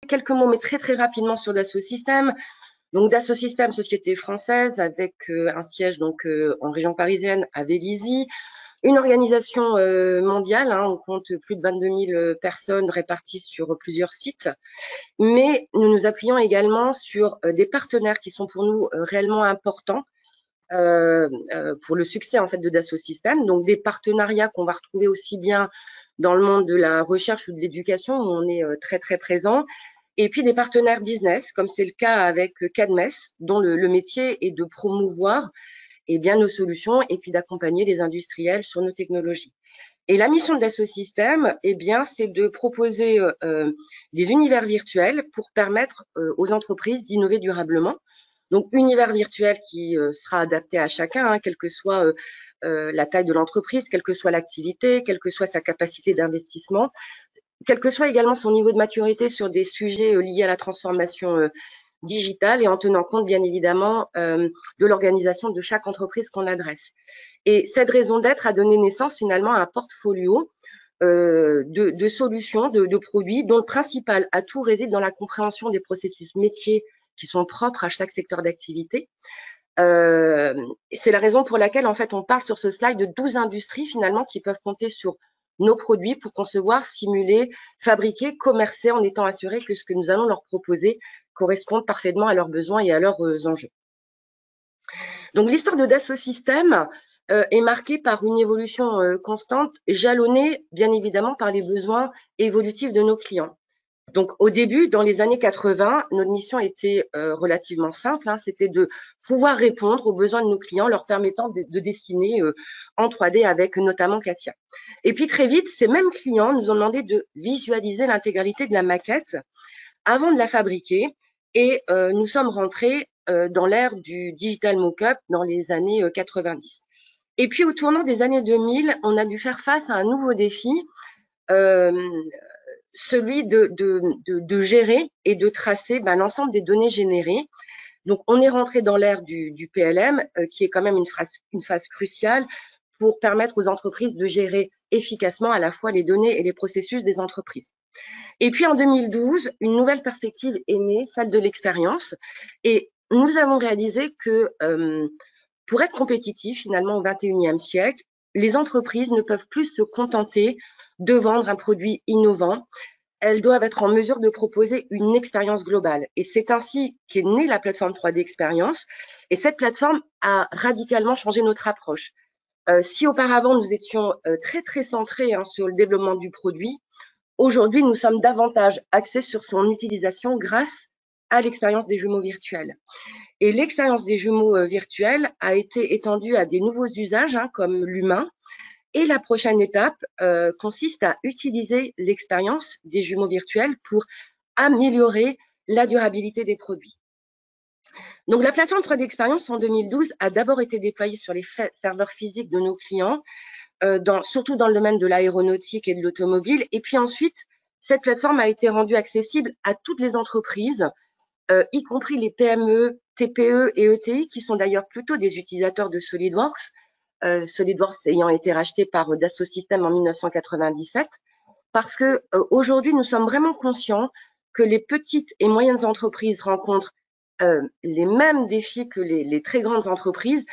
quelques mots, mais très rapidement sur Dassault Systèmes. Donc Dassault Systèmes, société française avec un siège donc en région parisienne à Vélizy, une organisation mondiale, hein, on compte plus de 22 000 personnes réparties sur plusieurs sites, mais nous nous appuyons également sur des partenaires qui sont pour nous réellement importants pour le succès en fait de Dassault Systèmes. Donc des partenariats qu'on va retrouver aussi bien dans le monde de la recherche ou de l'éducation où on est très présent. Et puis des partenaires business, comme c'est le cas avec Cadmes, dont le métier est de promouvoir bien nos solutions et puis d'accompagner les industriels sur nos technologies. Et la mission de Dassault Systèmes, c'est de proposer des univers virtuels pour permettre aux entreprises d'innover durablement. Donc, univers virtuel qui sera adapté à chacun, hein, quelle que soit la taille de l'entreprise, quelle que soit l'activité, quelle que soit sa capacité d'investissement, quel que soit également son niveau de maturité sur des sujets liés à la transformation digitale et en tenant compte bien évidemment de l'organisation de chaque entreprise qu'on adresse. Et cette raison d'être a donné naissance finalement à un portfolio de solutions, de produits dont le principal atout réside dans la compréhension des processus métiers qui sont propres à chaque secteur d'activité. C'est la raison pour laquelle en fait on parle sur ce slide de 12 industries finalement qui peuvent compter sur nos produits pour concevoir, simuler, fabriquer, commercer en étant assuré que ce que nous allons leur proposer corresponde parfaitement à leurs besoins et à leurs enjeux. Donc l'histoire de Dassault Systèmes est marquée par une évolution constante, jalonnée bien évidemment par les besoins évolutifs de nos clients. Donc au début, dans les années 80, notre mission était relativement simple, hein, c'était de pouvoir répondre aux besoins de nos clients, leur permettant de dessiner en 3D avec notamment CATIA. Et puis très vite, ces mêmes clients nous ont demandé de visualiser l'intégralité de la maquette avant de la fabriquer et nous sommes rentrés dans l'ère du digital mock-up dans les années 90. Et puis au tournant des années 2000, on a dû faire face à un nouveau défi, celui de gérer et de tracer l'ensemble des données générées. Donc, on est rentré dans l'ère du PLM, qui est quand même une phase cruciale pour permettre aux entreprises de gérer efficacement à la fois les données et les processus des entreprises. Et puis, en 2012, une nouvelle perspective est née, celle de l'expérience. Et nous avons réalisé que pour être compétitifs, finalement, au XXIe siècle, les entreprises ne peuvent plus se contenter de vendre un produit innovant. Elles doivent être en mesure de proposer une expérience globale. Et c'est ainsi qu'est née la plateforme 3D Expérience. Et cette plateforme a radicalement changé notre approche. Si auparavant, nous étions très centrés sur le développement du produit, aujourd'hui, nous sommes davantage axés sur son utilisation grâce à l'expérience des jumeaux virtuels. Et l'expérience des jumeaux virtuels a été étendue à des nouveaux usages, comme l'humain. Et la prochaine étape consiste à utiliser l'expérience des jumeaux virtuels pour améliorer la durabilité des produits. Donc, la plateforme 3D Expérience en 2012 a d'abord été déployée sur les serveurs physiques de nos clients, surtout dans le domaine de l'aéronautique et de l'automobile. Et puis ensuite, cette plateforme a été rendue accessible à toutes les entreprises, y compris les PME, TPE et ETI, qui sont d'ailleurs plutôt des utilisateurs de SolidWorks, SolidWorks ayant été racheté par Dassault Systèmes en 1997, parce que aujourd'hui, nous sommes vraiment conscients que les petites et moyennes entreprises rencontrent les mêmes défis que les très grandes entreprises,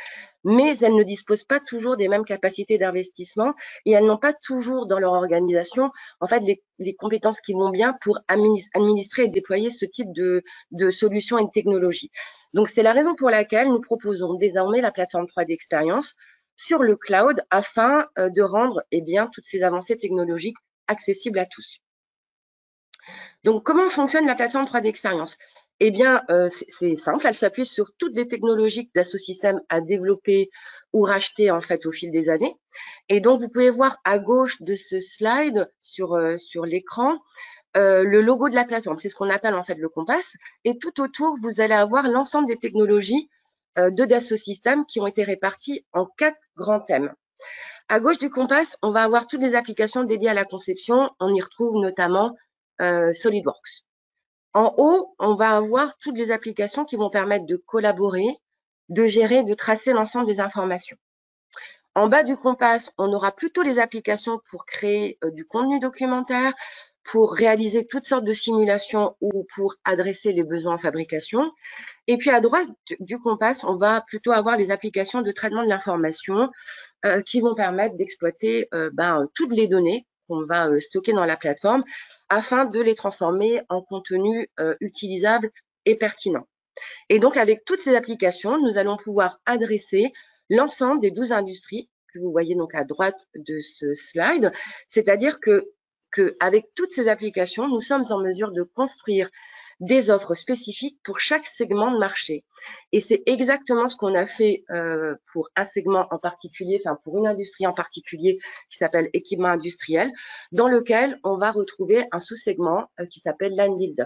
mais elles ne disposent pas toujours des mêmes capacités d'investissement et elles n'ont pas toujours dans leur organisation en fait les compétences qui vont bien pour administrer et déployer ce type de solutions et de technologies. Donc c'est la raison pour laquelle nous proposons désormais la plateforme 3D Expérience sur le cloud afin de rendre toutes ces avancées technologiques accessibles à tous. Donc comment fonctionne la plateforme 3D Expérience ? C'est simple, elle s'appuie sur toutes les technologies que Dassault Systèmes a développées ou rachetées en fait au fil des années. Et donc vous pouvez voir à gauche de ce slide sur l'écran le logo de la plateforme, c'est ce qu'on appelle en fait le Compass. Et tout autour, vous allez avoir l'ensemble des technologies de Dassault Systèmes qui ont été réparties en 4 grands thèmes. À gauche du Compass, on va avoir toutes les applications dédiées à la conception. On y retrouve notamment SolidWorks. En haut, on va avoir toutes les applications qui vont permettre de collaborer, de gérer, de tracer l'ensemble des informations. En bas du Compass, on aura plutôt les applications pour créer du contenu documentaire, pour réaliser toutes sortes de simulations ou pour adresser les besoins en fabrication. Et puis à droite du Compass, on va plutôt avoir les applications de traitement de l'information qui vont permettre d'exploiter toutes les données qu'on va stocker dans la plateforme afin de les transformer en contenu utilisable et pertinent. Et donc, avec toutes ces applications, nous allons pouvoir adresser l'ensemble des 12 industries que vous voyez donc à droite de ce slide. C'est-à-dire que avec toutes ces applications, nous sommes en mesure de construire des offres spécifiques pour chaque segment de marché. Et c'est exactement ce qu'on a fait pour un segment en particulier, enfin pour une industrie en particulier qui s'appelle équipement industriel, dans lequel on va retrouver un sous-segment qui s'appelle Line Builder.